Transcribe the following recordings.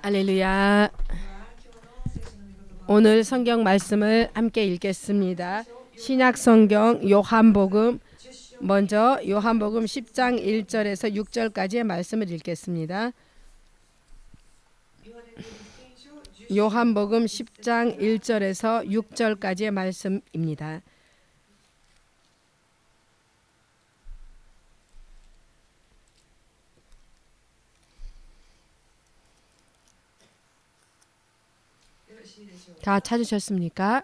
할렐루야. 오늘 성경 말씀을 함께 읽겠습니다. 신약 성경 요한복음, 먼저 요한복음 10장 1절에서 6절까지의 말씀을 읽겠습니다. 요한복음 10장 1절에서 6절까지의 말씀입니다. 다 찾으셨습니까?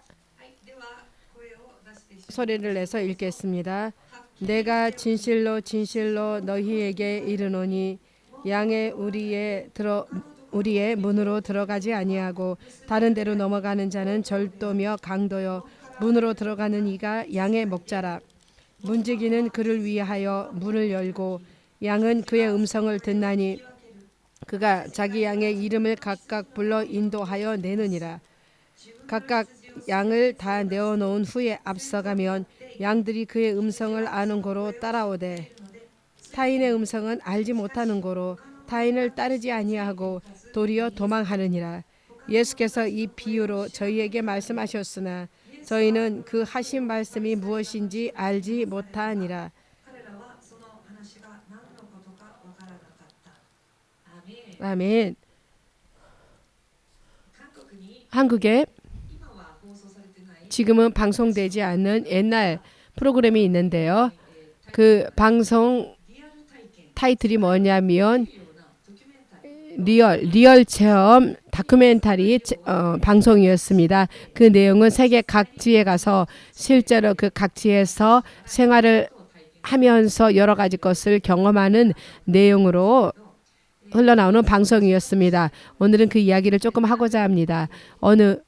소리를 내서 읽겠습니다. 내가 진실로 진실로 너희에게 이르노니 양의 우리의 문으로 들어가지 아니하고 다른 데로 넘어가는 자는 절도며 강도요 문으로 들어가는 이가 양의 목자라. 문지기는 그를 위하여 문을 열고 양은 그의 음성을 듣나니 그가 자기 양의 이름을 각각 불러 인도하여 내느니라. 각각 양을 다 내어놓은 후에 앞서가면 양들이 그의 음성을 아는 고로 따라오되 타인의 음성은 알지 못하는 고로 타인을 따르지 아니하고 도리어 도망하느니라. 예수께서 이 비유로 저희에게 말씀하셨으나 저희는 그 하신 말씀이 무엇인지 알지 못하니라. 아멘. 한국에 지금은 방송되지 않는 옛날 프로그램이 있는데요. 그 방송 타이틀이 뭐냐면 리얼 체험 다큐멘터리 방송이었습니다. 그 내용은 세계 각지에 가서 실제로 그 각지에서 생활을 하면서 여러 가지 것을 경험하는 내용으로 흘러나오는 방송이었습니다. 오늘은 그 이야기를 조금 하고자 합니다. 어느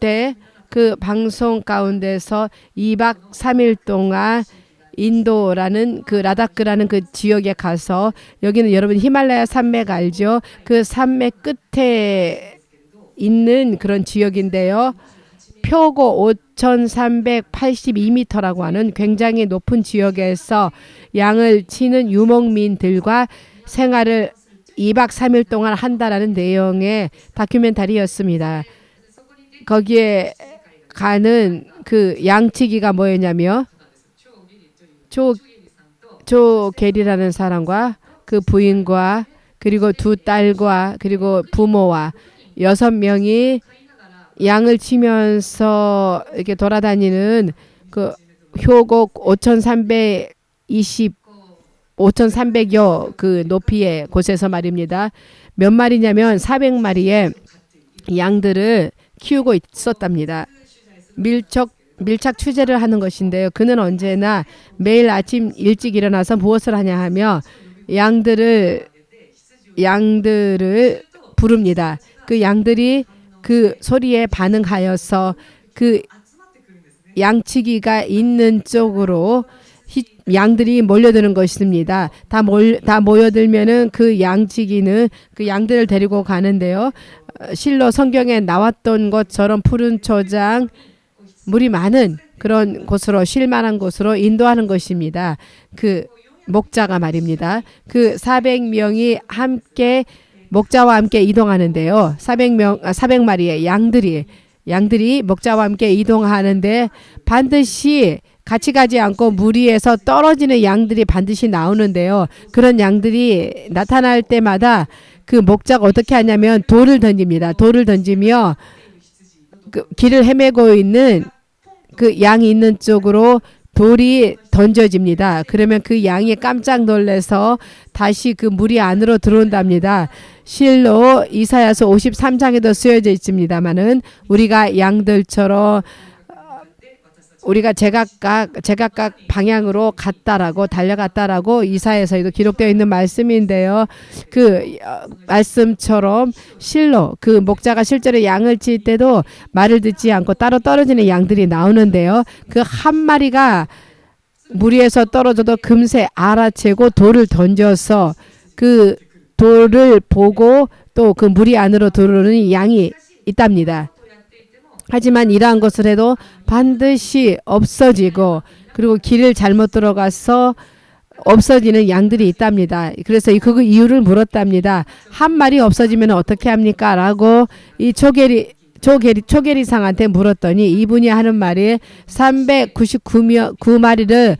때 그 방송 가운데서 2박 3일 동안 인도라는 그 라다크라는 그 지역에 가서, 여기는 여러분 히말라야 산맥 알죠? 그 산맥 끝에 있는 그런 지역인데요. 표고 5,382m라고 하는 굉장히 높은 지역에서 양을 치는 유목민들과 생활을 2박 3일 동안 한다라는 내용의 다큐멘터리였습니다. 거기에 가는 그 양치기가 뭐였냐며 조 게리라는 사람과 그 부인과 그리고 두 딸과 그리고 부모와 6명이 양을 치면서 이렇게 돌아다니는 그 효곡 5,300여 그 높이의 곳에서 말입니다. 몇 마리냐면 400마리의 양들을 키우고 있었답니다. 밀착 취재를 하는 것인데요. 그는 언제나 매일 아침 일찍 일어나서 무엇을 하냐 하며 양들을 부릅니다. 그 양들이 그 소리에 반응하여서 그 양치기가 있는 쪽으로 양들이 몰려드는 것입니다. 다 모여들면은 그 양치기는 그 양들을 데리고 가는데요. 실로 성경에 나왔던 것처럼 푸른 초장, 물이 많은 그런 곳으로, 쉴만한 곳으로 인도하는 것입니다. 그 목자가 말입니다. 그 400명이 함께 목자와 함께 이동하는데요. 400마리의 양들이 목자와 함께 이동하는데 반드시 같이 가지 않고 무리에서 떨어지는 양들이 반드시 나오는데요. 그런 양들이 나타날 때마다 그 목자가 어떻게 하냐면 돌을 던집니다. 돌을 던지며 그 길을 헤매고 있는 그 양이 있는 쪽으로 돌이 던져집니다. 그러면 그 양이 깜짝 놀라서 다시 그 무리 안으로 들어온답니다. 실로 이사야서 53장에도 쓰여져 있습니다만은 우리가 양들처럼 우리가 제각각 방향으로 달려갔다라고 이사야서에도 기록되어 있는 말씀인데요. 그 말씀처럼 실로 그 목자가 실제로 양을 칠 때도 말을 듣지 않고 따로 떨어지는 양들이 나오는데요. 그 한 마리가 무리에서 떨어져도 금세 알아채고 돌을 던져서 그 돌을 보고 또 그 무리 안으로 들어오는 양이 있답니다. 하지만 이러한 것을 해도 반드시 없어지고, 그리고 길을 잘못 들어가서 없어지는 양들이 있답니다. 그래서 그 이유를 물었답니다. 한 마리 없어지면 어떻게 합니까? 라고 이 초계리상한테 물었더니 이분이 하는 말이 399마리를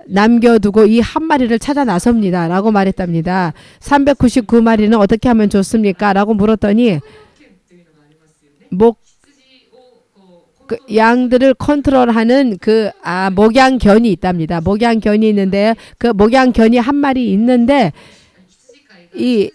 남겨두고 이 한 마리를 찾아 나섭니다. 라고 말했답니다. 399마리는 어떻게 하면 좋습니까? 라고 물었더니 그 양들을 컨트롤하는 목양견이 있답니다. 목양견이 있는데 그 목양견이 한 마리 있는데 이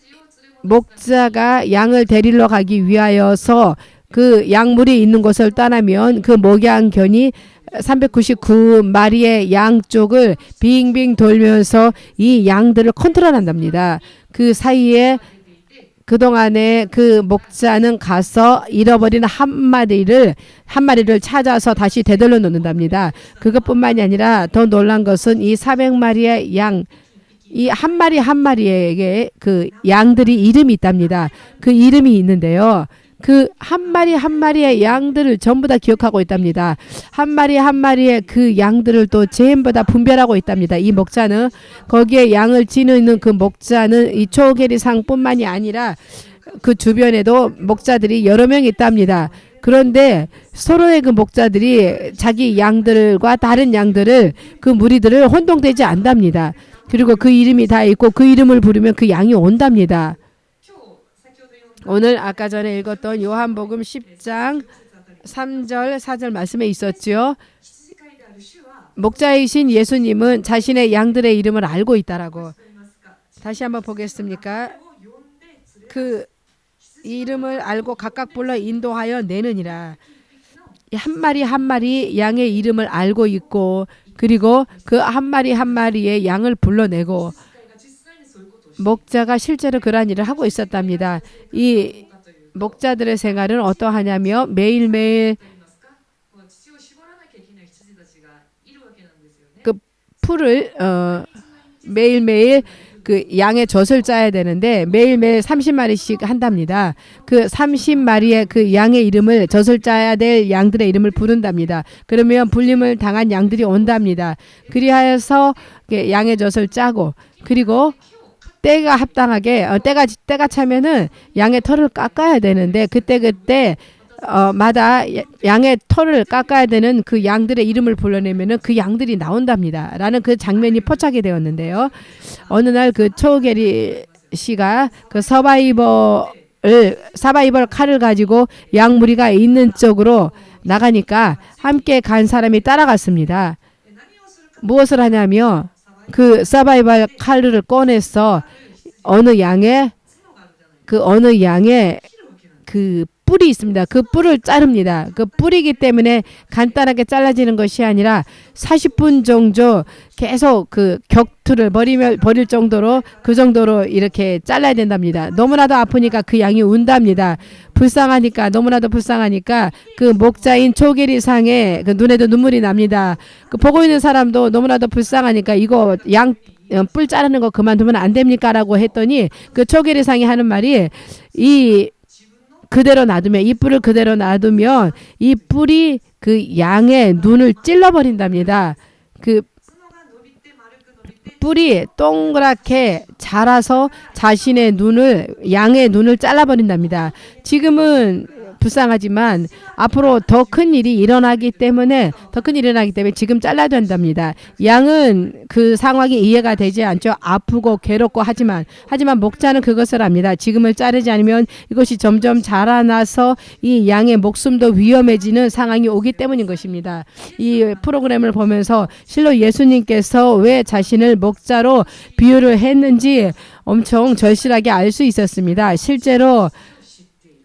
목자가 양을 데리러 가기 위하여서 그 양물이 있는 곳을 떠나면 그 목양견이 399마리의 양 쪽을 빙빙 돌면서 이 양들을 컨트롤한답니다. 그 사이에 그동안에 그 목자는 가서 잃어버린 한 마리를 찾아서 다시 되돌려 놓는답니다. 그것뿐만이 아니라 더 놀란 것은 이 400마리의 양, 이 한 마리 한 마리에게 그 양들이 이름이 있답니다. 그 이름이 있는데요. 그 한 마리 한 마리의 양들을 전부 다 기억하고 있답니다. 한 마리 한 마리의 그 양들을 또 전부 다 분별하고 있답니다. 이 목자는 거기에 양을 지니는 그 목자는 이 초계리상뿐만이 아니라 그 주변에도 목자들이 여러 명 있답니다. 그런데 서로의 그 목자들이 자기 양들과 다른 양들을 그 무리들을 혼동되지 않답니다. 그리고 그 이름이 다 있고 그 이름을 부르면 그 양이 온답니다. 오늘 아까 전에 읽었던 요한복음 10장 3절 4절 말씀에 있었죠. 목자이신 예수님은 자신의 양들의 이름을 알고 있다라고. 다시 한번 보겠습니까? 그 이름을 알고 각각 불러 인도하여 내느니라. 한 마리 한 마리 양의 이름을 알고 있고 그리고 그 한 마리 한 마리의 양을 불러내고 목자가 실제로 그러한 일을 하고 있었답니다. 이 목자들의 생활은 어떠하냐며 매일매일 그 풀을 매일매일 그 양의 젖을 짜야 되는데 매일매일 30마리씩 한답니다. 그 30마리의 그 양의 이름을 젖을 짜야 될 양들의 이름을 부른답니다. 그러면 불림을 당한 양들이 온답니다. 그리하여서 양의 젖을 짜고 그리고 때가 합당하게 때가 차면은 양의 털을 깎아야 되는데 그때 마다 양의 털을 깎아야 되는 그 양들의 이름을 불러내면은 그 양들이 나온답니다. 라는 그 장면이 포착이 되었는데요. 어느 날 그 초계리 씨가 그 서바이벌 칼을 가지고 양 무리가 있는 쪽으로 나가니까 함께 간 사람이 따라갔습니다. 무엇을 하냐며 그 서바이벌 칼을 꺼내서 어느 양의 그 뿔이 있습니다. 그 뿔을 자릅니다. 그 뿔이기 때문에 간단하게 잘라지는 것이 아니라 40분 정도 계속 그 격투를 벌일 정도로 그 정도로 이렇게 잘라야 된답니다. 너무나도 아프니까 그 양이 운답니다. 너무나도 불쌍하니까 그 목자인 초계리상의 그 눈에도 눈물이 납니다. 그 보고 있는 사람도 너무나도 불쌍하니까 이거 양 뿔 자르는 거 그만두면 안 됩니까? 라고 했더니 그 초계리상이 하는 말이 이 뿔을 그대로 놔두면 이 뿔이 그 양의 눈을 찔러버린답니다. 그 뿔이 동그랗게 자라서 양의 눈을 잘라버린답니다. 지금은 불쌍하지만 앞으로 더 큰 일이 일어나기 때문에 지금 잘라야 된답니다. 양은 그 상황이 이해가 되지 않죠. 아프고 괴롭고 하지만 목자는 그것을 압니다. 지금을 자르지 않으면 이것이 점점 자라나서 이 양의 목숨도 위험해지는 상황이 오기 때문인 것입니다. 이 프로그램을 보면서 실로 예수님께서 왜 자신을 목자로 비유를 했는지 엄청 절실하게 알 수 있었습니다. 실제로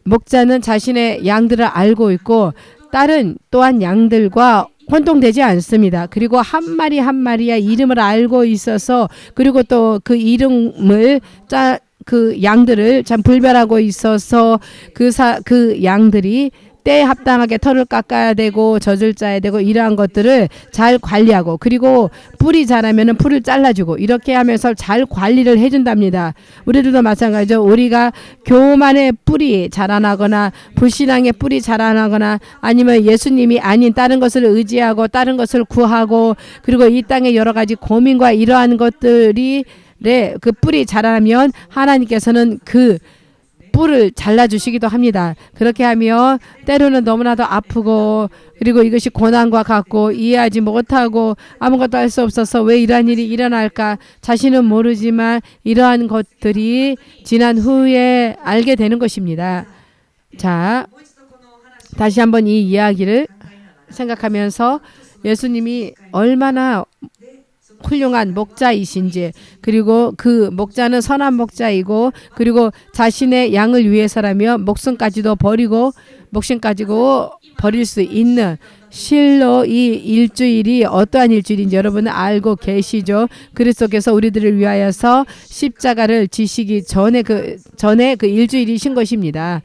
목자는 자신의 양들을 알고 있고 딸은 또한 양들과 혼동되지 않습니다. 그리고 한 마리 한 마리의 이름을 알고 있어서 그리고 또 그 이름을 그 양들을 참 분별하고 있어서 그 양들이 때에 합당하게 털을 깎아야 되고 젖을 짜야 되고 이러한 것들을 잘 관리하고 그리고 뿔이 자라면은 풀을 잘라주고 이렇게 하면서 잘 관리를 해준답니다. 우리들도 마찬가지죠. 우리가 교만의 뿔이 자라나거나 불신앙의 뿔이 자라나거나 아니면 예수님이 아닌 다른 것을 의지하고 다른 것을 구하고 그리고 이 땅의 여러 가지 고민과 이러한 것들이 그 뿔이 자라면 하나님께서는 그 뿔을 잘라주시기도 합니다. 그렇게 하면 때로는 너무나도 아프고 그리고 이것이 고난과 같고 이해하지 못하고 아무것도 할 수 없어서 왜 이러한 일이 일어날까 자신은 모르지만 이러한 것들이 지난 후에 알게 되는 것입니다. 자, 다시 한번 이 이야기를 생각하면서 예수님이 얼마나 훌륭한 목자이신지 그리고 그 목자는 선한 목자이고 그리고 자신의 양을 위해서라면 목숨까지도 버릴 수 있는 실로 이 일주일이 어떠한 일주일인지 여러분은 알고 계시죠. 그리스도께서 우리들을 위하여서 십자가를 지시기 전에 그 일주일이신 것입니다.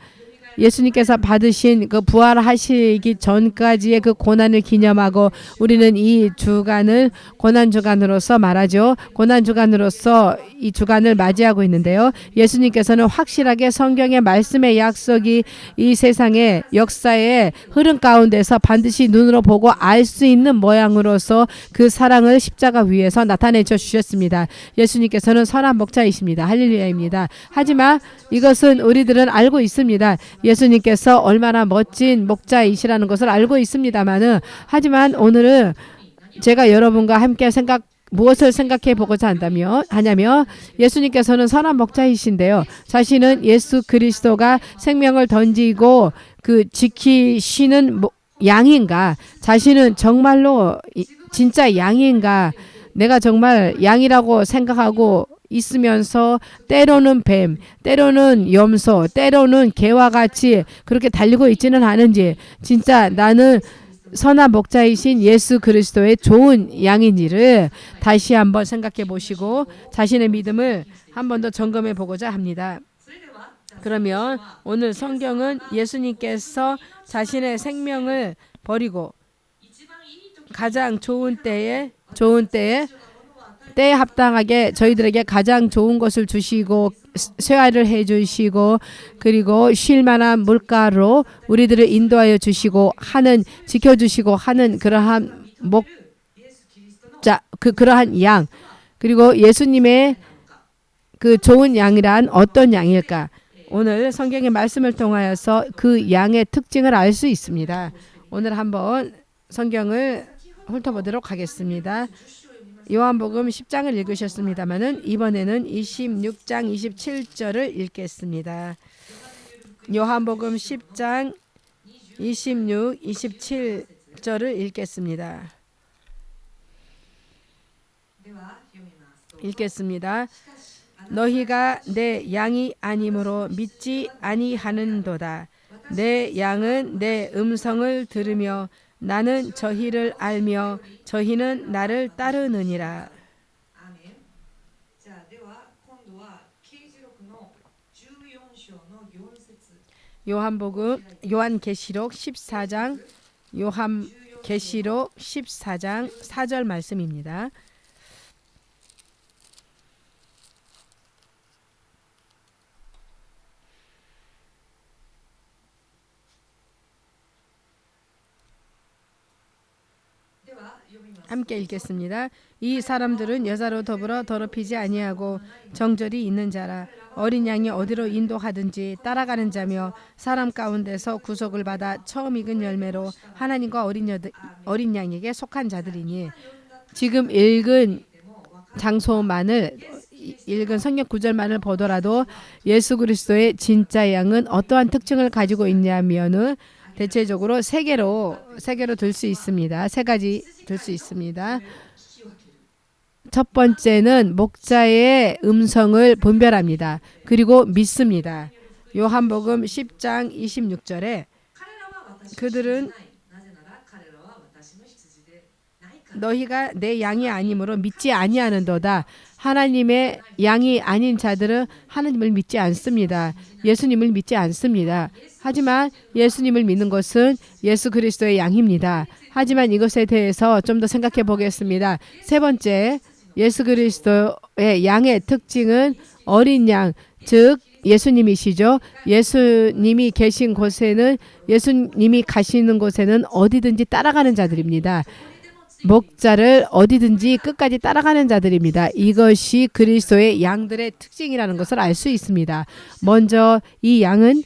예수님께서 받으신 그 부활하시기 전까지의 그 고난을 기념하고 우리는 이 주간을 고난 주간으로서 말하죠. 고난 주간으로서 이 주간을 맞이하고 있는데요. 예수님께서는 확실하게 성경의 말씀의 약속이 이 세상의 역사의 흐름 가운데서 반드시 눈으로 보고 알 수 있는 모양으로서 그 사랑을 십자가 위에서 나타내 주셨습니다. 예수님께서는 선한 목자이십니다. 할렐루야입니다. 하지만 이것은 우리들은 알고 있습니다. 예수님께서 얼마나 멋진 목자이시라는 것을 알고 있습니다만은 하지만 오늘은 제가 여러분과 함께 무엇을 생각해 보고자 하냐면 예수님께서는 선한 목자이신데요. 자신은 예수 그리스도가 생명을 던지고 그 지키시는 양인가? 자신은 정말로 진짜 양인가? 내가 정말 양이라고 생각하고 있으면서 때로는 뱀, 때로는 염소, 때로는 개와 같이 그렇게 달리고 있지는 않은지 진짜 나는 선한 목자이신 예수 그리스도의 좋은 양인지를 다시 한번 생각해 보시고 자신의 믿음을 한 번 더 점검해 보고자 합니다. 그러면 오늘 성경은 예수님께서 자신의 생명을 버리고 가장 좋은 때에 때에 합당하게 저희들에게 가장 좋은 것을 주시고 쇠화를 해주시고 그리고 쉴만한 물가로 우리들을 인도하여 주시고 지켜주시고 하는 그러한 그러한 양 그리고 예수님의 그 좋은 양이란 어떤 양일까? 오늘 성경의 말씀을 통하여서 그 양의 특징을 알 수 있습니다. 오늘 한번 성경을 훑어보도록 하겠습니다. 요한복음 10장을 읽으셨습니다만은 이번에는 26장 27절을 읽겠습니다. 요한복음 10장 26, 27절을 읽겠습니다. 너희가 내 양이 아니므로 믿지 아니하는도다. 내 양은 내 음성을 들으며 나는 저희를 알며 저희는 나를 따르느니라. 요한계시록 14장 4절 말씀입니다. 함께 읽겠습니다. 이 사람들은 여자로 더불어 더럽히지 아니하고 정절이 있는 자라. 어린 양이 어디로 인도하든지 따라가는 자며 사람 가운데서 구속을 받아 처음 익은 열매로 하나님과 어린 양에게 속한 자들이니. 지금 읽은 성경 구절만을 보더라도 예수 그리스도의 진짜 양은 어떠한 특징을 가지고 있냐면은 대체적으로 세 개로 들 수 있습니다. 세 가지 들 수 있습니다. 첫 번째는 목자의 음성을 분별합니다. 그리고 믿습니다. 요한복음 10장 26절에 그들은 너희가 내 양이 아니므로 믿지 아니하는도다. 하나님의 양이 아닌 자들은 하나님을 믿지 않습니다. 예수님을 믿지 않습니다. 하지만 예수님을 믿는 것은 예수 그리스도의 양입니다. 하지만 이것에 대해서 좀 더 생각해 보겠습니다. 세 번째, 예수 그리스도의 양의 특징은 어린 양, 즉 예수님이시죠. 예수님이 계신 곳에는, 예수님이 가시는 곳에는 어디든지 따라가는 자들입니다. 목자를 어디든지 끝까지 따라가는 자들입니다. 이것이 그리스도의 양들의 특징이라는 것을 알 수 있습니다. 먼저 이 양은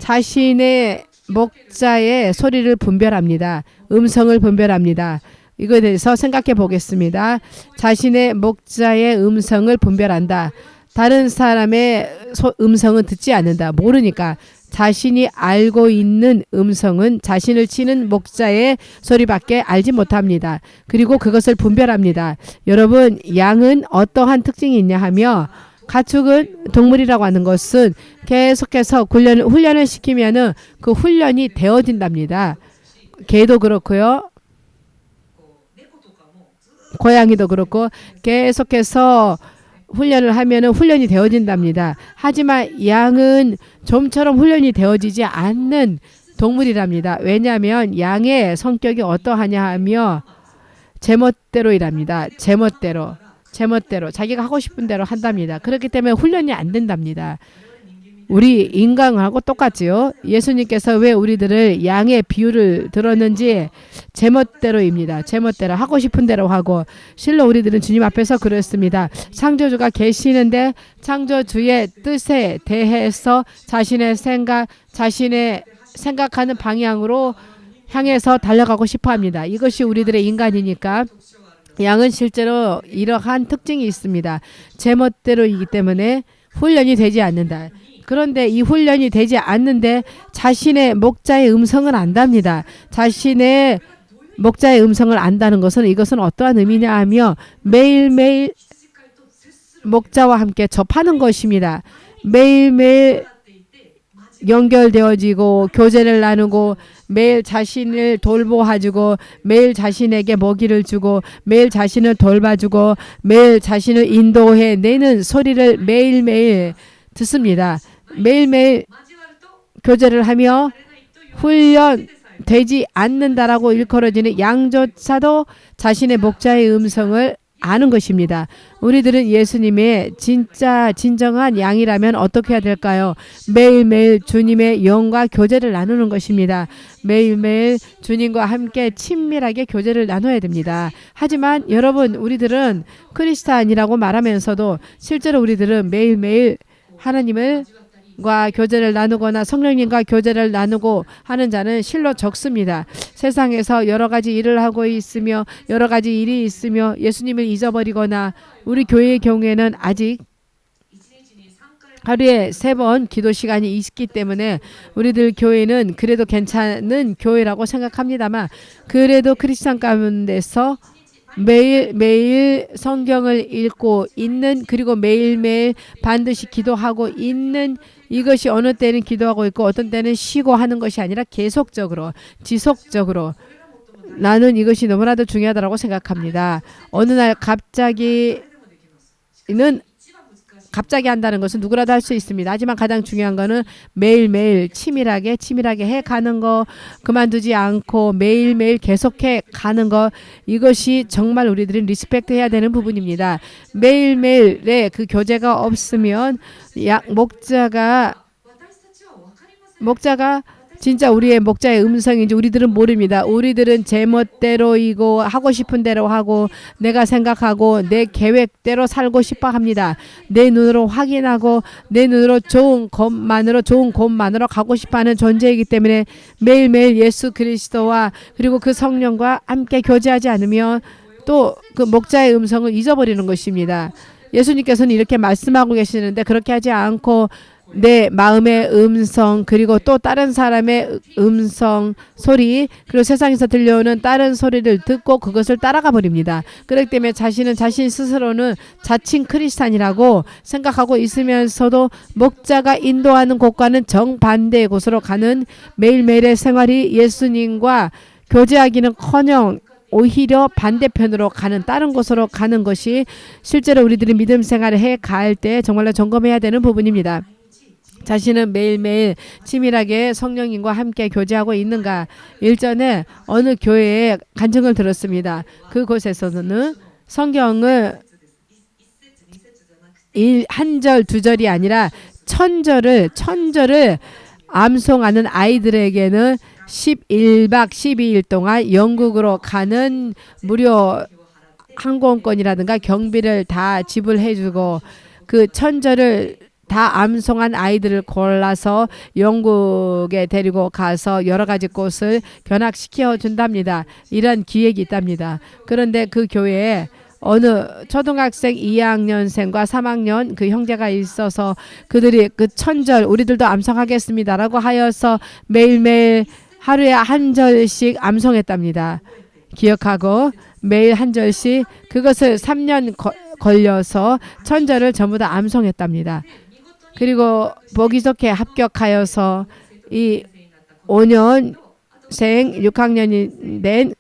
자신의 목자의 소리를 분별합니다. 음성을 분별합니다. 이거에 대해서 생각해 보겠습니다. 자신의 목자의 음성을 분별한다. 다른 사람의 음성은 듣지 않는다. 모르니까. 자신이 알고 있는 음성은 자신을 치는 목자의 소리밖에 알지 못합니다. 그리고 그것을 분별합니다. 여러분, 양은 어떠한 특징이 있냐 하며, 가축은, 동물이라고 하는 것은 계속해서 훈련을 시키면은 그 훈련이 되어진답니다. 개도 그렇고요. 고양이도 그렇고 계속해서 훈련을 하면은 훈련이 되어진답니다. 하지만 양은 좀처럼 훈련이 되어지지 않는 동물이랍니다. 왜냐하면 양의 성격이 어떠하냐 하며 제멋대로이랍니다. 제멋대로 자기가 하고 싶은 대로 한답니다. 그렇기 때문에 훈련이 안 된답니다. 우리 인간하고 똑같지요. 예수님께서 왜 우리들을 양의 비유를 들었는지 제멋대로입니다. 제멋대로 하고 싶은 대로 하고, 실로 우리들은 주님 앞에서 그랬습니다. 창조주가 계시는데 창조주의 뜻에 대해서 자신의 생각하는 방향으로 향해서 달려가고 싶어 합니다. 이것이 우리들의 인간이니까 양은 실제로 이러한 특징이 있습니다. 제멋대로이기 때문에 훈련이 되지 않는다. 그런데 이 훈련이 되지 않는데 자신의 목자의 음성을 안답니다. 자신의 목자의 음성을 안다는 것은, 이것은 어떠한 의미냐 하며 매일매일 목자와 함께 접하는 것입니다. 매일매일 연결되어지고 교제를 나누고 매일 자신을 돌보아주고 매일 자신에게 먹이를 주고 매일 자신을 돌봐주고 매일 자신을 인도해 내는 소리를 매일매일 듣습니다. 매일매일 교제를 하며 훈련되지 않는다라고 일컬어지는 양조차도 자신의 목자의 음성을 아는 것입니다. 우리들은 예수님의 진정한 양이라면 어떻게 해야 될까요? 매일매일 주님의 영과 교제를 나누는 것입니다. 매일매일 주님과 함께 친밀하게 교제를 나눠야 됩니다. 하지만 여러분, 우리들은 크리스찬이라고 말하면서도 실제로 우리들은 매일매일 하나님과 교제를 나누거나 성령님과 교제를 나누고 하는 자는 실로 적습니다. 세상에서 여러 가지 일을 하고 있으며 여러 가지 일이 있으며 예수님을 잊어버리거나, 우리 교회의 경우에는 아직 하루에 3번 기도 시간이 있기 때문에 우리들 교회는 그래도 괜찮은 교회라고 생각합니다만, 그래도 크리스찬 가운데서 매일매일 성경을 읽고 있는, 그리고 매일매일 반드시 기도하고 있는, 이것이 어느 때는 기도하고 있고 어떤 때는 쉬고 하는 것이 아니라 계속적으로 지속적으로, 나는 이것이 너무나도 중요하다고 생각합니다. 어느 날 갑자기 한다는 것은 누구라도 할 수 있습니다. 하지만 가장 중요한 것은 매일매일 치밀하게 해가는 거, 그만두지 않고 매일매일 계속해 가는 거, 이것이 정말 우리들이 리스펙트 해야 되는 부분입니다. 매일매일의 그 교제가 없으면 목자가 진짜 우리의 목자의 음성인지 우리들은 모릅니다. 우리들은 제멋대로이고 하고 싶은 대로 하고 내가 생각하고 내 계획대로 살고 싶어 합니다. 내 눈으로 확인하고 내 눈으로 좋은 곳만으로 가고 싶어하는 존재이기 때문에 매일매일 예수 그리스도와 그리고 그 성령과 함께 교제하지 않으면 또 그 목자의 음성을 잊어버리는 것입니다. 예수님께서는 이렇게 말씀하고 계시는데, 그렇게 하지 않고 내 마음의 음성, 그리고 또 다른 사람의 음성, 소리, 그리고 세상에서 들려오는 다른 소리를 듣고 그것을 따라가 버립니다. 그렇기 때문에 자신 스스로는 자칭 크리스찬이라고 생각하고 있으면서도 목자가 인도하는 곳과는 정반대의 곳으로 가는 매일매일의 생활이 예수님과 교제하기는커녕 오히려 반대편으로 가는 다른 곳으로 가는 것이 실제로 우리들이 믿음 생활을 해갈 때 정말로 점검해야 되는 부분입니다. 자신은 매일매일 치밀하게 성령님과 함께 교제하고 있는가. 일전에 어느 교회에 간증을 들었습니다. 그곳에서는 성경을 한 절, 두 절이 아니라 천절을 암송하는 아이들에게는 11박 12일 동안 영국으로 가는 무료 항공권이라든가 경비를 다 지불해주고 그 천절을 다 암송한 아이들을 골라서 영국에 데리고 가서 여러 가지 곳을 견학시켜 준답니다. 이런 기획이 있답니다. 그런데 그 교회에 어느 초등학생 2학년생과 3학년 그 형제가 있어서 그들이 그 천절 우리들도 암송하겠습니다라고 하여서 매일매일 하루에 한 절씩 암송했답니다. 기억하고 매일 한 절씩 그것을 3년 걸려서 천절을 전부 다 암송했답니다. 그리고 보기 좋게 합격하여서 이 5년생 6학년이 된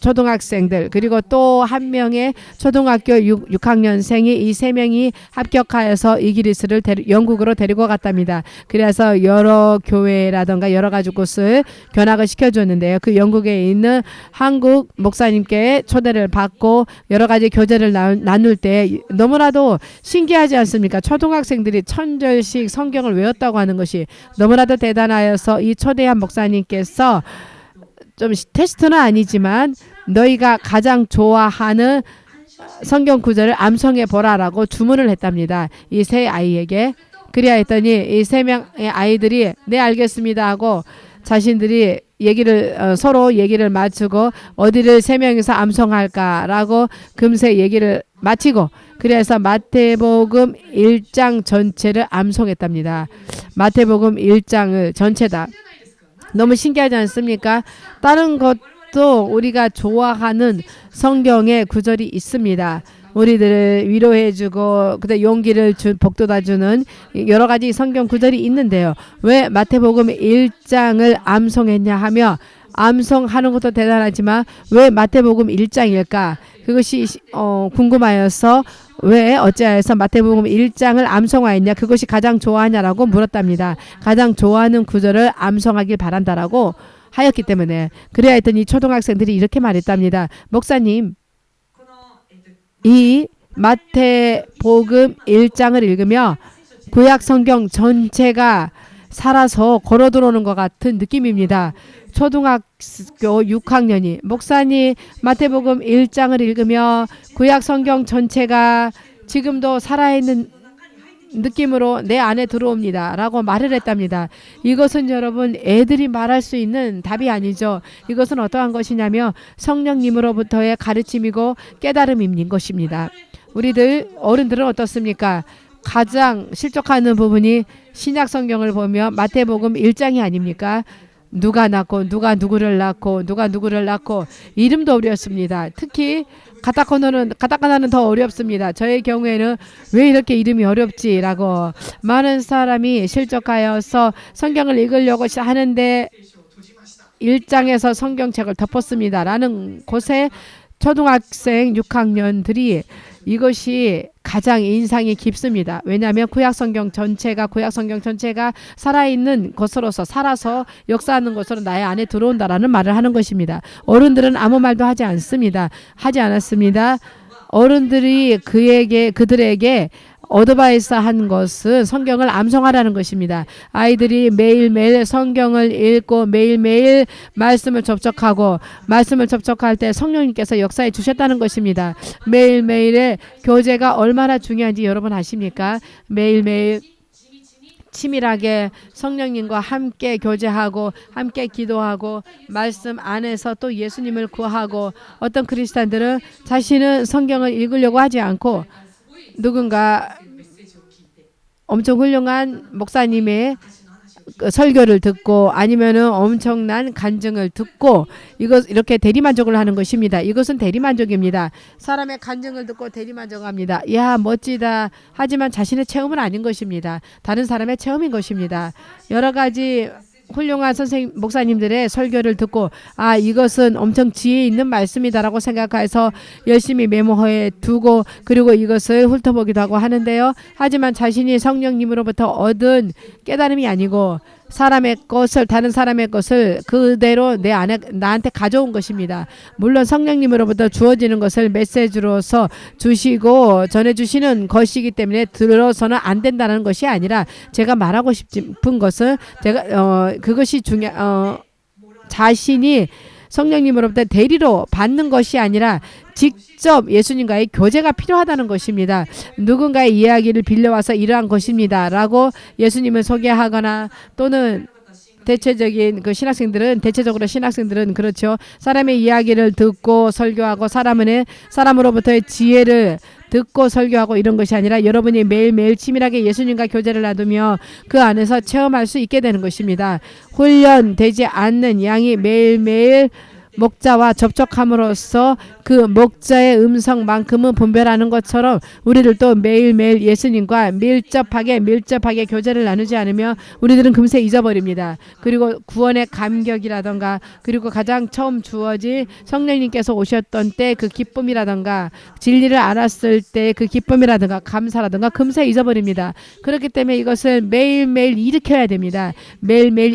초등학생들 그리고 또 한 명의 초등학교 6학년생이 이 세 명이 합격하여서 이기리스를 영국으로 데리고 갔답니다. 그래서 여러 교회라든가 여러 가지 곳을 견학을 시켜줬는데요. 그 영국에 있는 한국 목사님께 초대를 받고 여러 가지 교제를 나눌 때 너무나도 신기하지 않습니까? 초등학생들이 천절씩 성경을 외웠다고 하는 것이 너무나도 대단하여서 이 초대한 목사님께서 좀 테스트는 아니지만 너희가 가장 좋아하는 성경 구절을 암송해 보라라고 주문을 했답니다. 이 세 아이에게. 그래야 했더니 이 세 명의 아이들이 네 알겠습니다 하고 자신들이 서로 얘기를 마치고 어디를 세 명이서 암송할까라고 금세 얘기를 마치고 그래서 마태복음 1장 전체를 암송했답니다. 마태복음 1장을 전체다. 너무 신기하지 않습니까? 다른 것도 우리가 좋아하는 성경의 구절이 있습니다. 우리들을 위로해주고 그다음 용기를 북돋아주는 여러 가지 성경 구절이 있는데요. 왜 마태복음 1장을 암송했냐 하며 암송하는 것도 대단하지만 왜 마태복음 1장일까? 그것이 궁금하여서 왜 어찌하여서 마태복음 1장을 암송하였냐 그것이 가장 좋아하냐라고 물었답니다. 가장 좋아하는 구절을 암송하길 바란다라고 하였기 때문에 그래야 했더니 초등학생들이 이렇게 말했답니다. 목사님 이 마태복음 1장을 읽으며 구약 성경 전체가 살아서 걸어 들어오는 것 같은 느낌입니다. 초등학교 6학년이 목사님 마태복음 1장을 읽으며 구약 성경 전체가 지금도 살아있는 느낌으로 내 안에 들어옵니다 라고 말을 했답니다. 이것은 여러분 애들이 말할 수 있는 답이 아니죠. 이것은 어떠한 것이냐면 성령님으로부터의 가르침이고 깨달음인 것입니다. 우리들 어른들은 어떻습니까? 가장 실족하는 부분이 신약 성경을 보면 마태복음 1장이 아닙니까? 누가 낳고 누가 누구를 낳고 누가 누구를 낳고 이름도 어렵습니다. 특히 가타카나는 더 어렵습니다. 저의 경우에는 왜 이렇게 이름이 어렵지라고 많은 사람이 실족하여서 성경을 읽으려고 하는데 1장에서 성경책을 덮었습니다. 라는 곳에 초등학생 6학년들이 이것이 가장 인상이 깊습니다. 왜냐하면 구약 성경 전체가 살아있는 것으로서 살아서 역사하는 것으로 나의 안에 들어온다라는 말을 하는 것입니다. 어른들은 아무 말도 하지 않았습니다. 어른들이 그들에게 어드바이스 한 것은 성경을 암송하라는 것입니다. 아이들이 매일매일 성경을 읽고 매일매일 말씀을 접촉할 때 성령님께서 역사해 주셨다는 것입니다. 매일매일의 교제가 얼마나 중요한지 여러분 아십니까? 매일매일 치밀하게 성령님과 함께 교제하고 함께 기도하고 말씀 안에서 또 예수님을 구하고 어떤 크리스찬들은 자신은 성경을 읽으려고 하지 않고 누군가 엄청 훌륭한 목사님의 설교를 듣고 아니면은 엄청난 간증을 듣고 이렇게 대리만족을 하는 것입니다. 이것은 대리만족입니다. 사람의 간증을 듣고 대리만족합니다. 야 멋지다 하지만 자신의 체험은 아닌 것입니다. 다른 사람의 체험인 것입니다. 여러 가지 훌륭한 선생님 목사님들의 설교를 듣고 아 이것은 엄청 지혜 있는 말씀이다라고 생각해서 열심히 메모해 두고 그리고 이것을 훑어보기도 하고 하는데요. 하지만 자신이 성령님으로부터 얻은 깨달음이 아니고 사람의 것을 다른 사람의 것을 그대로 내 안에 나한테 가져온 것입니다. 물론 성령님으로부터 주어지는 것을 메시지로서 주시고 전해주시는 것이기 때문에 들어서는 안 된다는 것이 아니라 제가 말하고 싶은 것은 제가 그것이 자신이 성령님으로부터 대리로 받는 것이 아니라 직접 예수님과의 교제가 필요하다는 것입니다. 누군가의 이야기를 빌려와서 이러한 것입니다. 라고 예수님을 소개하거나 또는 대체적으로 신학생들은 그렇죠. 사람의 이야기를 듣고 설교하고 사람으로부터의 지혜를 듣고 설교하고 이런 것이 아니라 여러분이 매일매일 치밀하게 예수님과 교제를 나누며 그 안에서 체험할 수 있게 되는 것입니다. 훈련되지 않는 양이 매일매일 목자와 접촉함으로써 그 목자의 음성만큼은 분별하는 것처럼 우리들도 매일매일 예수님과 밀접하게 교제를 나누지 않으며 우리들은 금세 잊어버립니다. 그리고 구원의 감격이라던가 그리고 가장 처음 주어진 성령님께서 오셨던 때 그 기쁨이라던가 진리를 알았을 때 그 기쁨이라던가 감사라던가 금세 잊어버립니다. 그렇기 때문에 이것을 매일매일 일으켜야 됩니다. 매일매일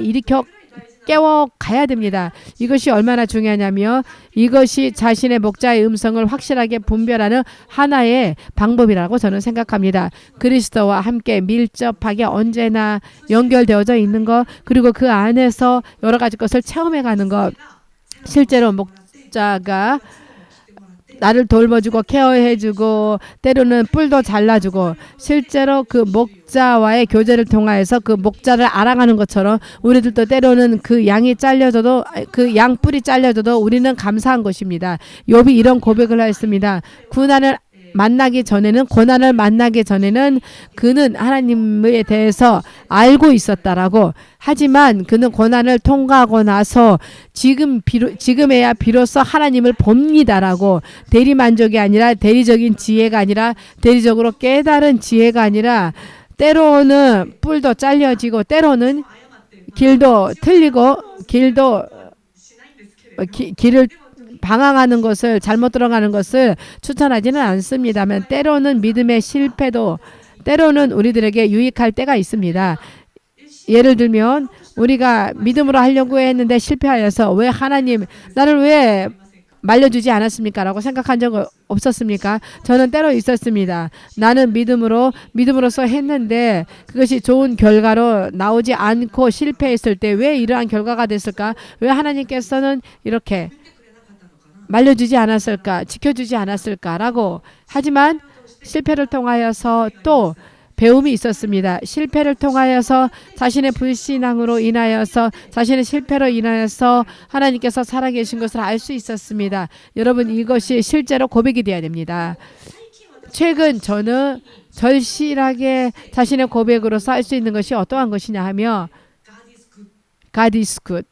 깨워가야 됩니다. 이것이 얼마나 중요하냐면 이것이 자신의 목자의 음성을 확실하게 분별하는 하나의 방법이라고 저는 생각합니다. 그리스도와 함께 밀접하게 언제나 연결되어져 있는 것 그리고 그 안에서 여러 가지 것을 체험해가는 것 실제로 목자가 나를 돌봐주고 케어해주고 때로는 뿔도 잘라주고 실제로 그 목자와의 교제를 통하여서 그 목자를 알아가는 것처럼 우리들도 때로는 그 양이 잘려져도 그 양 뿔이 잘려져도 우리는 감사한 것입니다. 욥이 이런 고백을 했습니다. 고난을 만나기 전에는 그는 하나님에 대해서 알고 있었다라고. 하지만 그는 고난을 통과하고 나서 지금에야 비로소 하나님을 봅니다라고. 대리만족이 아니라 대리적인 지혜가 아니라 대리적으로 깨달은 지혜가 아니라 때로는 뿔도 잘려지고 때로는 길도 틀리고 길을 방황하는 것을 잘못 들어가는 것을 추천하지는 않습니다만 때로는 믿음의 실패도 때로는 우리들에게 유익할 때가 있습니다. 예를 들면 우리가 믿음으로 하려고 했는데 실패하여서 왜 하나님 나를 왜 말려주지 않았습니까? 라고 생각한 적 없었습니까? 저는 때로 있었습니다. 나는 믿음으로써 했는데 그것이 좋은 결과로 나오지 않고 실패했을 때 왜 이러한 결과가 됐을까? 왜 하나님께서는 이렇게 말려주지 않았을까? 지켜주지 않았을까라고. 하지만 실패를 통하여서 또 배움이 있었습니다. 실패를 통하여서 자신의 불신앙으로 인하여서 자신의 실패로 인하여서 하나님께서 살아계신 것을 알 수 있었습니다. 여러분 이것이 실제로 고백이 되어야 됩니다. 최근 저는 절실하게 자신의 고백으로서 할 수 있는 것이 어떠한 것이냐 하며 God is good.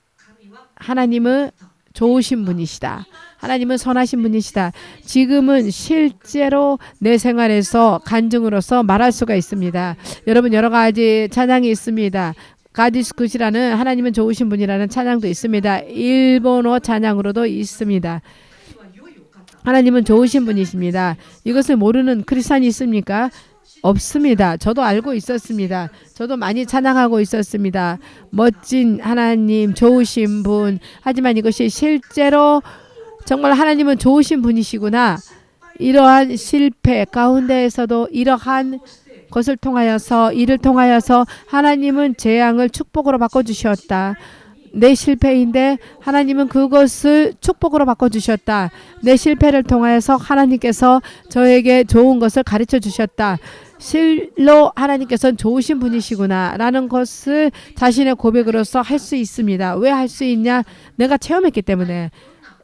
하나님은 좋으신 분이시다. 하나님은 선하신 분이시다. 지금은 실제로 내 생활에서 간증으로서 말할 수가 있습니다. 여러분 여러 가지 찬양이 있습니다. God is good이라는 하나님은 좋으신 분이라는 찬양도 있습니다. 일본어 찬양으로도 있습니다. 하나님은 좋으신 분이십니다. 이것을 모르는 크리스찬이 있습니까? 없습니다. 저도 알고 있었습니다. 저도 많이 찬양하고 있었습니다. 멋진 하나님, 좋으신 분. 하지만 이것이 실제로 정말 하나님은 좋으신 분이시구나. 이러한 실패 가운데에서도 이러한 것을 통하여서 이를 통하여서 하나님은 재앙을 축복으로 바꿔주셨다. 내 실패인데 하나님은 그것을 축복으로 바꿔주셨다. 내 실패를 통하여서 하나님께서 저에게 좋은 것을 가르쳐 주셨다. 실로 하나님께서는 좋으신 분이시구나 라는 것을 자신의 고백으로서 할 수 있습니다. 왜 할 수 있냐? 내가 체험했기 때문에.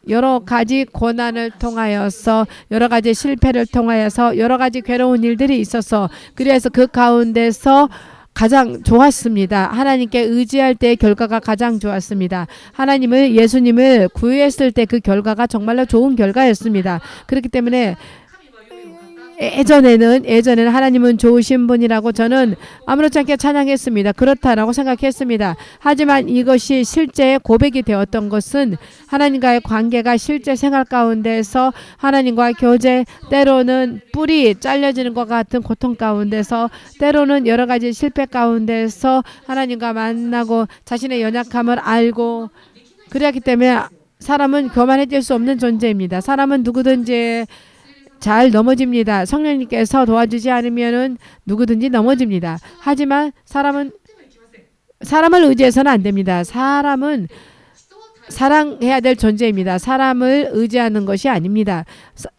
여러 가지 고난을 통하여서 여러 가지 실패를 통하여서 여러 가지 괴로운 일들이 있어서 그래서 그 가운데서 가장 좋았습니다. 하나님께 의지할 때의 결과가 가장 좋았습니다. 하나님을 예수님을 구했을 때 그 결과가 정말로 좋은 결과였습니다. 그렇기 때문에 예전에는 하나님은 좋으신 분이라고 저는 아무렇지 않게 찬양했습니다. 그렇다라고 생각했습니다. 하지만 이것이 실제 고백이 되었던 것은 하나님과의 관계가 실제 생활 가운데서 하나님과 교제, 때로는 뿔이 잘려지는 것 같은 고통 가운데서, 때로는 여러 가지 실패 가운데서 하나님과 만나고 자신의 연약함을 알고, 그렇기 때문에 사람은 교만해질 수 없는 존재입니다. 사람은 누구든지 잘 넘어집니다. 성령님께서 도와주지 않으면은 누구든지 넘어집니다. 하지만 사람을 의지해서는 안 됩니다. 사람은 사랑해야 될 존재입니다. 사람을 의지하는 것이 아닙니다.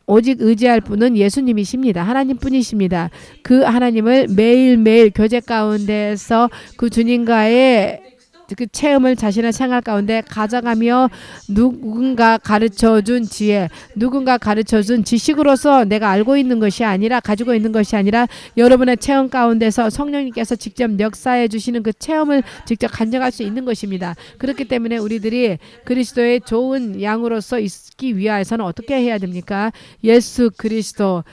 오직 의지할 분은 예수님이십니다. 하나님뿐이십니다. 그 하나님을 매일매일 교제 가운데서 그 주님과의 그 체험을 자신의 생활 가운데 가져가며, 누군가 가르쳐준 지혜, 누군가 가르쳐준 지식으로서 내가 알고 있는 것이 아니라, 가지고 있는 것이 아니라 여러분의 체험 가운데서 성령님께서 직접 역사해 주시는 그 체험을 직접 간증할 수 있는 것입니다. 그렇기 때문에 우리들이 그리스도의 좋은 양으로서 있기 위해서는 어떻게 해야 됩니까? 예수 그리스도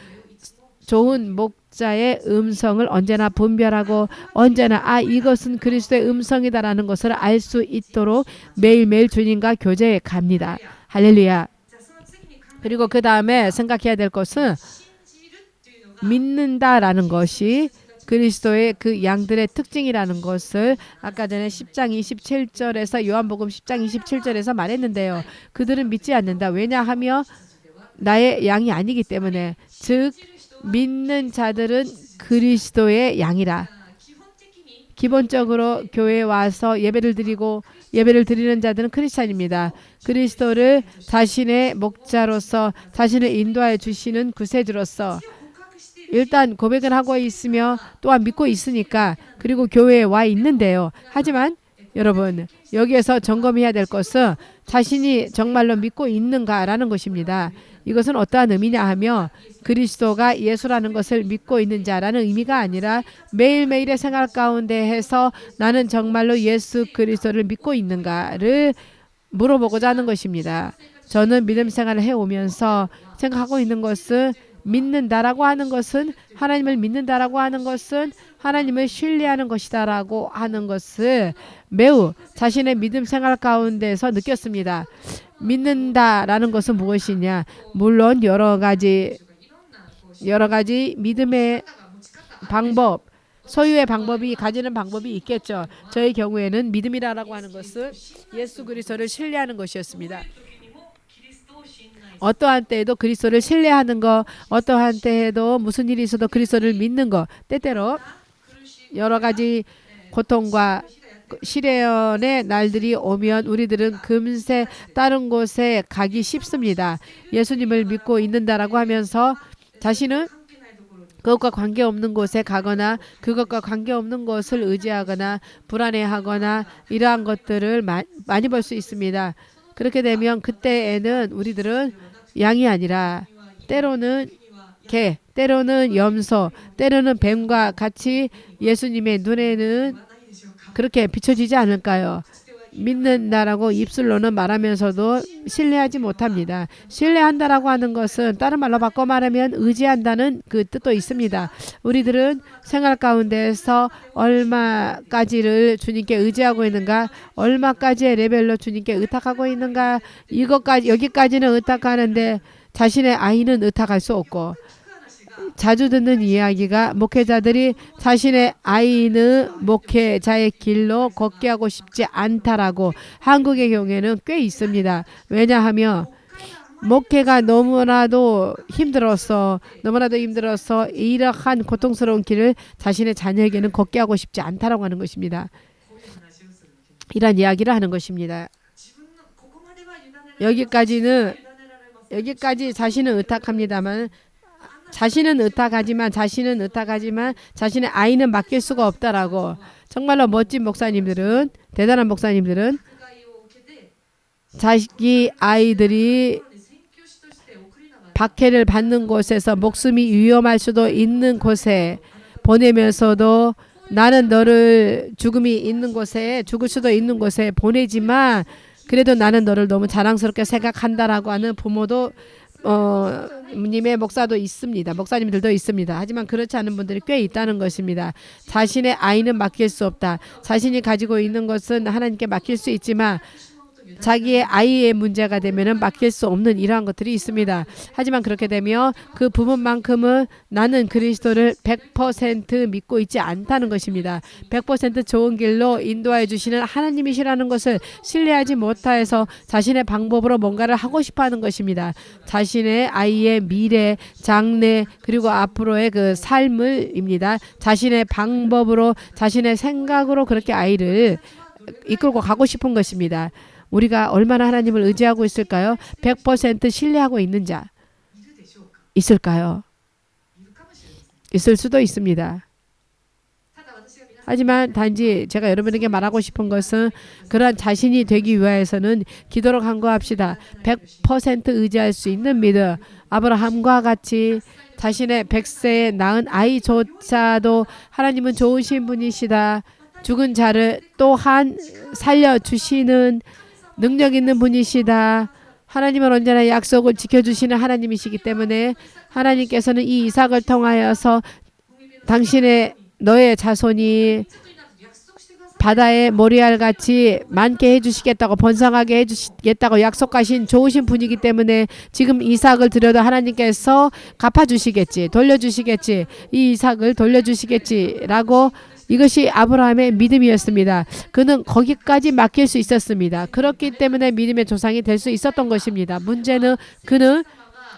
좋은 목자의 음성을 언제나 분별하고, 언제나 이것은 그리스도의 음성이다라는 것을 알 수 있도록 매일매일 주님과 교제해 갑니다. 할렐루야. 그리고 그 다음에 생각해야 될 것은 믿는다라는 것이 그리스도의 그 양들의 특징이라는 것을 아까 전에 10장 27절에서 요한복음 10장 27절에서 말했는데요. 그들은 믿지 않는다. 왜냐하며 나의 양이 아니기 때문에, 즉 믿는 자들은 그리스도의 양이라. 기본적으로 교회에 와서 예배를 드리는 자들은 크리스찬입니다. 그리스도를 자신의 목자로서, 자신을 인도하여 주시는 구세주로서 일단 고백을 하고 있으며 또한 믿고 있으니까, 그리고 교회에 와 있는데요. 하지만 여러분, 여기에서 점검해야 될 것은 자신이 정말로 믿고 있는가라는 것입니다. 이것은 어떠한 의미냐 하며, 그리스도가 예수라는 것을 믿고 있는 자라는 의미가 아니라 매일매일의 생활 가운데 해서 나는 정말로 예수 그리스도를 믿고 있는가를 물어보고자 하는 것입니다. 저는 믿음 생활을 해오면서 생각하고 있는 것은, 믿는다라고 하는 것은, 하나님을 믿는다라고 하는 것은 하나님을 신뢰하는 것이다라고 하는 것을 매우 자신의 믿음 생활 가운데서 느꼈습니다. 믿는다라는 것은 무엇이냐? 물론 여러 가지 믿음의 방법, 소유의 방법이, 가지는 방법이 있겠죠. 저의 경우에는 믿음이라고 하는 것은 예수 그리스도를 신뢰하는 것이었습니다. 어떠한 때에도 그리스도를 신뢰하는 것, 어떠한 때에도 무슨 일이 있어도 그리스도를 믿는 것, 때때로 여러 가지 고통과 시련의 날들이 오면 우리들은 금세 다른 곳에 가기 쉽습니다. 예수님을 믿고 있는다라고 하면서 자신은 그것과 관계없는 곳에 가거나 그것과 관계없는 것을 의지하거나 불안해하거나 이러한 것들을 많이 볼 수 있습니다. 그렇게 되면 그때에는 우리들은 양이 아니라 때로는 개, 때로는 염소, 때로는 뱀과 같이 예수님의 눈에는 그렇게 비춰지지 않을까요? 믿는다라고 입술로는 말하면서도 신뢰하지 못합니다. 신뢰한다라고 하는 것은 다른 말로 바꿔 말하면 의지한다는 그 뜻도 있습니다. 우리들은 생활 가운데서 얼마까지를 주님께 의지하고 있는가, 얼마까지의 레벨로 주님께 의탁하고 있는가, 여기까지는 의탁하는데 자신의 아이는 의탁할 수 없고, 자주 듣는 이야기가 목회자들이 자신의 아이는 목회자의 길로 걷게 하고 싶지 않다라고 한국의 경우에는 꽤 있습니다. 왜냐하면 목회가 너무나도 힘들어서 이러한 고통스러운 길을 자신의 자녀에게는 걷게 하고 싶지 않다라고 하는 것입니다. 이런 이야기를 하는 것입니다. 여기까지 자신은 의탁합니다만, 자신은 의탁하지만 자신의 아이는 맡길 수가 없다라고. 정말로 멋진 목사님들은, 대단한 목사님들은 자기 아이들이 박해를 받는 곳에서 목숨이 위험할 수도 있는 곳에 보내면서도 나는 너를 죽을 수도 있는 곳에 보내지만 그래도 나는 너를 너무 자랑스럽게 생각한다라고 하는 부모도 님의 목사도 있습니다. 목사님들도 있습니다. 하지만 그렇지 않은 분들이 꽤 있다는 것입니다. 자신의 아이는 맡길 수 없다. 자신이 가지고 있는 것은 하나님께 맡길 수 있지만 자기의 아이의 문제가 되면은 맡길 수 없는 이러한 것들이 있습니다. 하지만 그렇게 되면 그 부분만큼은 나는 그리스도를 100% 믿고 있지 않다는 것입니다. 100% 좋은 길로 인도하여 주시는 하나님이시라는 것을 신뢰하지 못해서 자신의 방법으로 뭔가를 하고 싶어하는 것입니다. 자신의 아이의 미래, 장래 그리고 앞으로의 그 삶을입니다. 자신의 방법으로 자신의 생각으로 그렇게 아이를 이끌고 가고 싶은 것입니다. 우리가 얼마나 하나님을 의지하고 있을까요? 100% 신뢰하고 있는 자 있을까요? 있을 수도 있습니다. 하지만 단지 제가 여러분에게 말하고 싶은 것은 그러한 자신이 되기 위해서는 기도로 간구합시다. 100% 의지할 수 있는 믿음. 아브라함과 같이 자신의 100세에 낳은 아이조차도 하나님은 좋으신 분이시다. 죽은 자를 또한 살려주시는 능력 있는 분이시다. 하나님은 언제나 약속을 지켜주시는 하나님이시기 때문에 하나님께서는 이 이삭을 통하여서 너의 자손이 바다의 모리알같이 많게 해주시겠다고 번성하게 해주시겠다고 약속하신 좋으신 분이기 때문에 지금 이삭을 드려도 하나님께서 갚아주시겠지, 돌려주시겠지, 이 이삭을 돌려주시겠지라고 이것이 아브라함의 믿음이었습니다. 그는 거기까지 맡길 수 있었습니다. 그렇기 때문에 믿음의 조상이 될 수 있었던 것입니다. 문제는 그는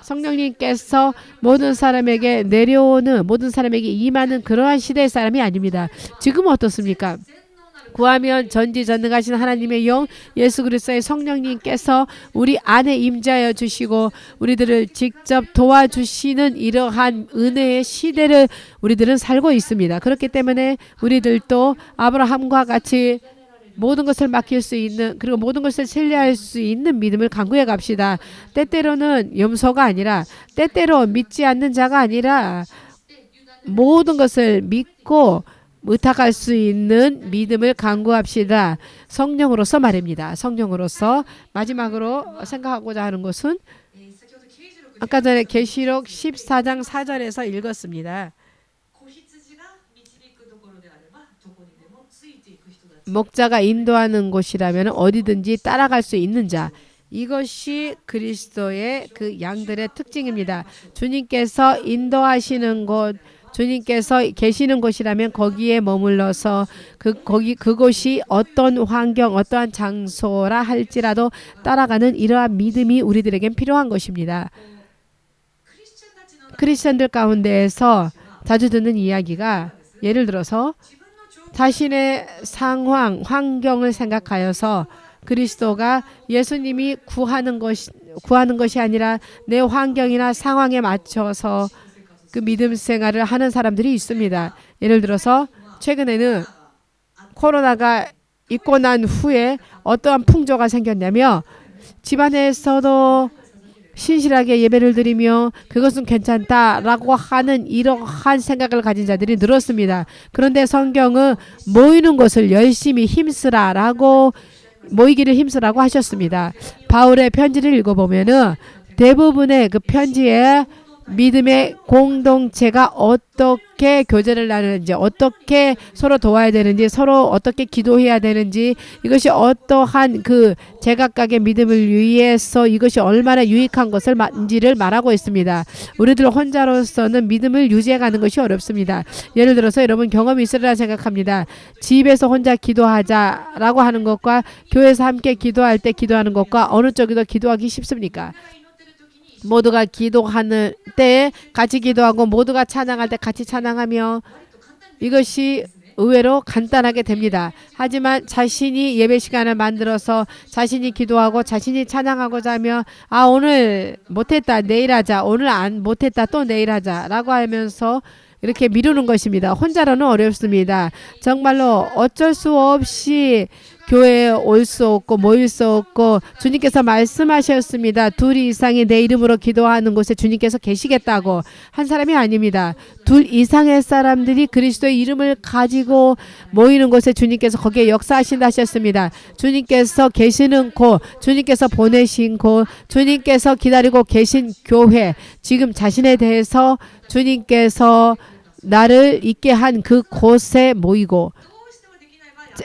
성령님께서 모든 사람에게 내려오는 모든 사람에게 임하는 그러한 시대의 사람이 아닙니다. 지금은 어떻습니까? 구하면 전지전능하신 하나님의 영 예수 그리스도의 성령님께서 우리 안에 임재하여 주시고 우리들을 직접 도와주시는 이러한 은혜의 시대를 우리들은 살고 있습니다. 그렇기 때문에 우리들도 아브라함과 같이 모든 것을 맡길 수 있는 그리고 모든 것을 신뢰할 수 있는 믿음을 강구해 갑시다. 때때로는 염소가 아니라 때때로 믿지 않는 자가 아니라 모든 것을 믿고 의탁할 수 있는 믿음을 강구합시다. 성령으로서 말입니다. 성령으로서 마지막으로 생각하고자 하는 것은 아까 전에 계시록 14장 4절에서 읽었습니다. 목자가 인도하는 곳이라면 어디든지 따라갈 수 있는 자. 이것이 그리스도의 그 양들의 특징입니다. 주님께서 인도하시는 곳 주님께서 계시는 곳이라면 거기에 머물러서 그곳이 어떤 환경, 어떠한 장소라 할지라도 따라가는 이러한 믿음이 우리들에겐 필요한 것입니다. 크리스천들 가운데에서 자주 듣는 이야기가 예를 들어서 자신의 상황, 환경을 생각하여서 그리스도가 예수님이 구하는 것이 아니라 내 환경이나 상황에 맞춰서 그 믿음 생활을 하는 사람들이 있습니다. 예를 들어서 최근에는 코로나가 있고 난 후에 어떠한 풍조가 생겼냐면 집안에서도 신실하게 예배를 드리며 그것은 괜찮다라고 하는 이러한 생각을 가진 자들이 늘었습니다. 그런데 성경은 모이는 것을 열심히 힘쓰라라고 모이기를 힘쓰라고 하셨습니다. 바울의 편지를 읽어보면은 대부분의 그 편지에 믿음의 공동체가 어떻게 교제를 나누는지, 어떻게 서로 도와야 되는지, 서로 어떻게 기도해야 되는지, 이것이 어떠한 그 제각각의 믿음을 위해서 이것이 얼마나 유익한 것인지를 말하고 있습니다. 우리들 혼자로서는 믿음을 유지해가는 것이 어렵습니다. 예를 들어서 여러분 경험이 있으리라 생각합니다. 집에서 혼자 기도하자라고 하는 것과 교회에서 함께 기도할 때 기도하는 것과 어느 쪽이 더 기도하기 쉽습니까? 모두가 기도하는 때 같이 기도하고 모두가 찬양할 때 같이 찬양하며 이것이 의외로 간단하게 됩니다. 하지만 자신이 예배 시간을 만들어서 자신이 기도하고 자신이 찬양하고자 하며 오늘 못했다 내일 하자, 오늘 안 못했다 또 내일 하자 라고 하면서 이렇게 미루는 것입니다. 혼자로는 어렵습니다. 정말로 어쩔 수 없이 교회에 올 수 없고 모일 수 없고 주님께서 말씀하셨습니다. 둘 이상이 내 이름으로 기도하는 곳에 주님께서 계시겠다고. 한 사람이 아닙니다. 둘 이상의 사람들이 그리스도의 이름을 가지고 모이는 곳에 주님께서 거기에 역사하신다 하셨습니다. 주님께서 계시는 곳, 주님께서 보내신 곳, 주님께서 기다리고 계신 교회, 지금 자신에 대해서 주님께서 나를 있게 한 그 곳에 모이고,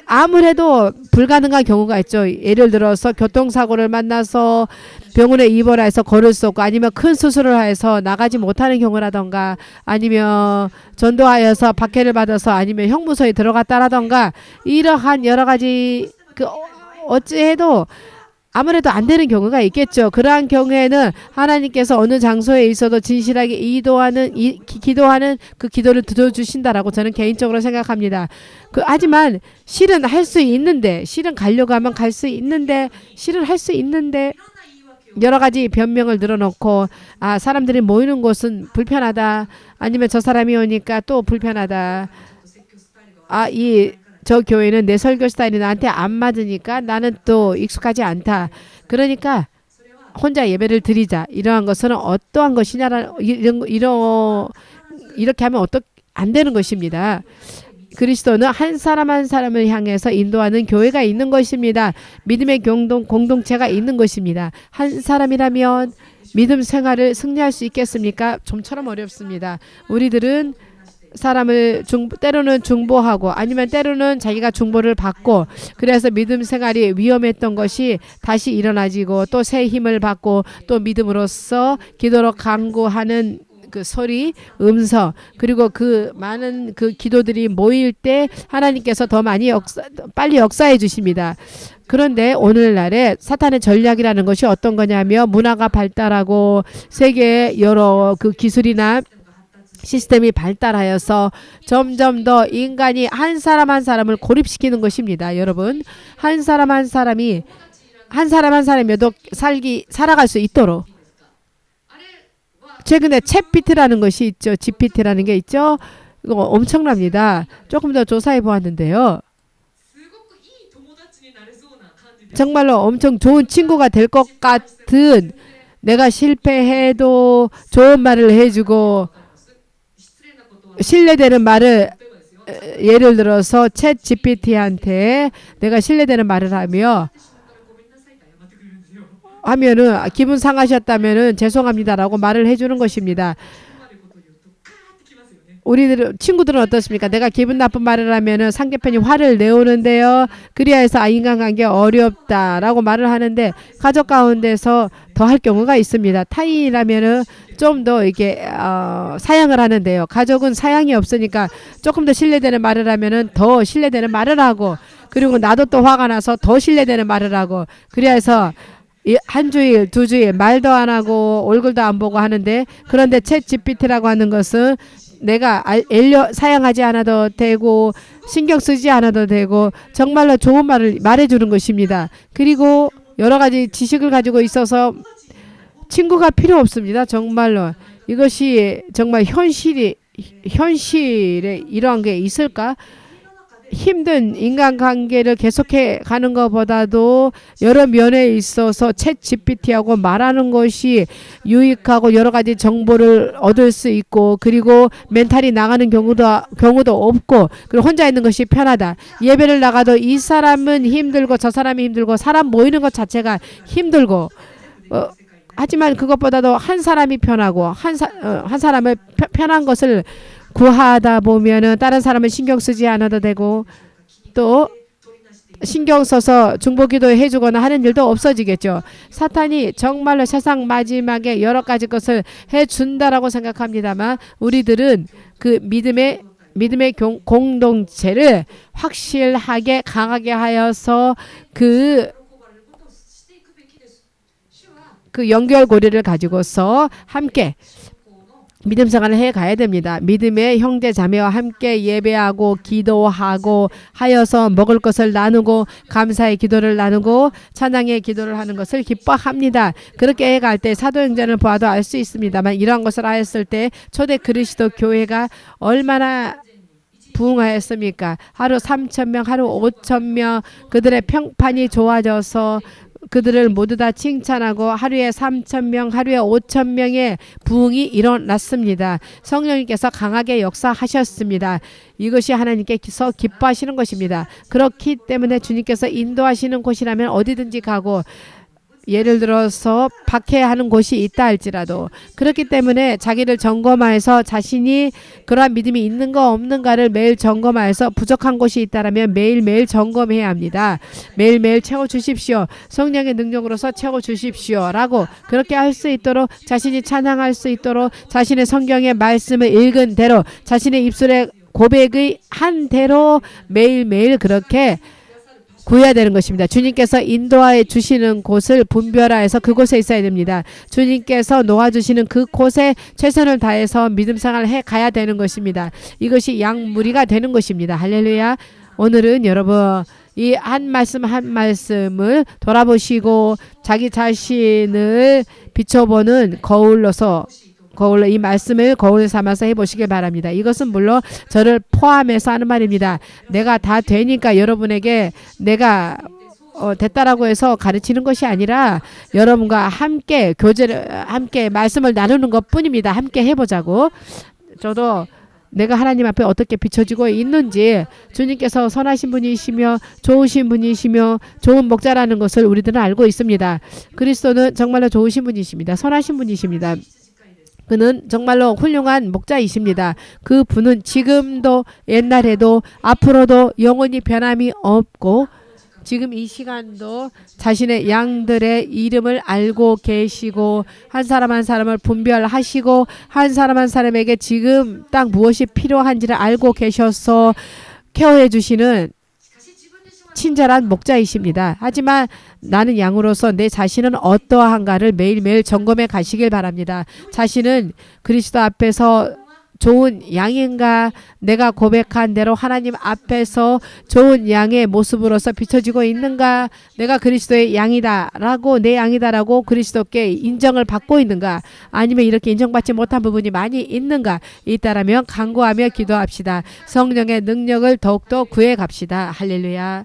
아무래도 불가능한 경우가 있죠. 예를 들어서 교통사고를 만나서 병원에 입원을 해서 걸을 수 없고, 아니면 큰 수술을 해서 나가지 못하는 경우라던가, 아니면 전도하여서 박해를 받아서 아니면 형무소에 들어갔다라던가, 이러한 여러 가지 어찌해도 아무래도 안 되는 경우가 있겠죠. 그러한 경우에는 하나님께서 어느 장소에 있어도 진실하게 기도하는 그 기도를 들어주신다라고 저는 개인적으로 생각합니다. 하지만 실은 할 수 있는데, 실은 가려고 하면 갈 수 있는데, 실은 할 수 있는데 여러 가지 변명을 늘어놓고, 사람들이 모이는 곳은 불편하다, 아니면 저 사람이 오니까 또 불편하다, 저 교회는 내 설교 스타일이 나한테 안 맞으니까 나는 또 익숙하지 않다. 그러니까 혼자 예배를 드리자. 이러한 것은 어떠한 것이냐라는 이렇게 하면 안 되는 것입니다. 그리스도는 한 사람 한 사람을 향해서 인도하는 교회가 있는 것입니다. 믿음의 공동체가 있는 것입니다. 한 사람이라면 믿음 생활을 승리할 수 있겠습니까? 좀처럼 어렵습니다. 우리들은 사람을 때로는 중보하고, 아니면 때로는 자기가 중보를 받고, 그래서 믿음 생활이 위험했던 것이 다시 일어나지고, 또 새 힘을 받고, 또 믿음으로써 기도로 강구하는 그 소리, 음성, 그리고 그 많은 그 기도들이 모일 때 하나님께서 더 많이 빨리 역사해 주십니다. 그런데 오늘날에 사탄의 전략이라는 것이 어떤 거냐면, 문화가 발달하고 세계의 여러 그 기술이나 시스템이 발달하여서 점점 더 인간이 한 사람 한 사람을 고립시키는 것입니다. 여러분, 한 사람 한 사람이어도 살아갈 수 있도록. 최근에 챗PT라는 것이 있죠. GPT라는 게 있죠. 이거 엄청납니다. 조금 더 조사해 보았는데요. 정말로 엄청 좋은 친구가 될 것 같은, 내가 실패해도 좋은 말을 해주고, 신뢰되는 말을, 예를 들어서 챗 GPT한테 내가 신뢰되는 말을 하면은 기분 상하셨다면은 죄송합니다라고 말을 해주는 것입니다. 친구들은 어떻습니까? 내가 기분 나쁜 말을 하면은 상대편이 화를 내오는데요. 그리하여서 인간관계 어렵다라고 말을 하는데, 가족 가운데서 더 할 경우가 있습니다. 타인이라면은 좀 더 이렇게 사양을 하는데요. 가족은 사양이 없으니까 조금 더 신뢰되는 말을 하면은 더 신뢰되는 말을 하고, 그리고 나도 또 화가 나서 더 신뢰되는 말을 하고, 그리하여서 한 주일, 두 주일 말도 안 하고 얼굴도 안 보고 하는데, 그런데 챗 GPT라고 하는 것은 내가 사양하지 않아도 되고 신경 쓰지 않아도 되고 정말로 좋은 말을 말해주는 것입니다. 그리고 여러 가지 지식을 가지고 있어서 친구가 필요 없습니다. 정말로 이것이 정말 현실에 이러한 게 있을까? 힘든 인간관계를 계속해 가는 것보다도 여러 면에 있어서 챗 GPT하고 말하는 것이 유익하고 여러 가지 정보를 얻을 수 있고, 그리고 멘탈이 나가는 경우도 없고, 그리고 혼자 있는 것이 편하다. 예배를 나가도 이 사람은 힘들고 저 사람이 힘들고 사람 모이는 것 자체가 힘들고, 하지만 그것보다도 한 사람이 편하고 한 사람을 편한 것을 구하다 보면은 다른 사람은 신경 쓰지 않아도 되고, 또 신경 써서 중보기도 해주거나 하는 일도 없어지겠죠. 사탄이 정말로 세상 마지막에 여러 가지 것을 해준다라고 생각합니다만, 우리들은 그 믿음의 공동체를 확실하게 강하게 하여서 그 연결고리를 가지고서 함께 믿음 생활을 해가야 됩니다. 믿음의 형제 자매와 함께 예배하고 기도하고 하여서 먹을 것을 나누고 감사의 기도를 나누고 찬양의 기도를 하는 것을 기뻐합니다. 그렇게 해갈 때 사도행전을 보아도 알 수 있습니다만, 이러한 것을 하였을 때 초대 그리스도 교회가 얼마나 부흥하였습니까? 하루 3,000명, 하루 5,000명, 그들의 평판이 좋아져서 그들을 모두 다 칭찬하고 하루에 3,000명, 하루에 5,000명의 부흥이 일어났습니다. 성령님께서 강하게 역사하셨습니다. 이것이 하나님께서 기뻐하시는 것입니다. 그렇기 때문에 주님께서 인도하시는 곳이라면 어디든지 가고, 예를 들어서 박해하는 곳이 있다 할지라도, 그렇기 때문에 자기를 점검하여서 자신이 그러한 믿음이 있는가 없는가를 매일 점검하여서 부족한 곳이 있다라면 매일매일 점검해야 합니다. 매일매일 채워주십시오. 성령의 능력으로서 채워주십시오 라고, 그렇게 할 수 있도록, 자신이 찬양할 수 있도록, 자신의 성경의 말씀을 읽은 대로, 자신의 입술의 고백의 한 대로 매일매일 그렇게 구해야 되는 것입니다. 주님께서 인도하여 주시는 곳을 분별하여서 그곳에 있어야 됩니다. 주님께서 놓아주시는 그곳에 최선을 다해서 믿음 생활을 해가야 되는 것입니다. 이것이 양무리가 되는 것입니다. 할렐루야. 오늘은 여러분 이 한 말씀 한 말씀을 돌아보시고 자기 자신을 비춰보는 거울로 이 말씀을 거울 삼아서 해보시길 바랍니다. 이것은 물론 저를 포함해서 하는 말입니다. 내가 다 되니까 여러분에게 내가 됐다라고 해서 가르치는 것이 아니라 여러분과 함께 함께 말씀을 나누는 것뿐입니다. 함께 해보자고. 저도 내가 하나님 앞에 어떻게 비춰지고 있는지, 주님께서 선하신 분이시며 좋으신 분이시며 좋은 목자라는 것을 우리들은 알고 있습니다. 그리스도는 정말로 좋으신 분이십니다. 선하신 분이십니다. 그는 정말로 훌륭한 목자이십니다. 그 분은 지금도 옛날에도 앞으로도 영원히 변함이 없고 지금 이 시간도 자신의 양들의 이름을 알고 계시고 한 사람 한 사람을 분별하시고 한 사람 한 사람에게 지금 딱 무엇이 필요한지를 알고 계셔서 케어해 주시는 친절한 목자이십니다. 하지만 나는 양으로서 내 자신은 어떠한가를 매일매일 점검해 가시길 바랍니다. 자신은 그리스도 앞에서 좋은 양인가, 내가 고백한 대로 하나님 앞에서 좋은 양의 모습으로서 비춰지고 있는가, 내가 그리스도의 양이다라고, 내 양이다라고 그리스도께 인정을 받고 있는가, 아니면 이렇게 인정받지 못한 부분이 많이 있는가, 있다라면 간구하며 기도합시다. 성령의 능력을 더욱더 구해 갑시다. 할렐루야.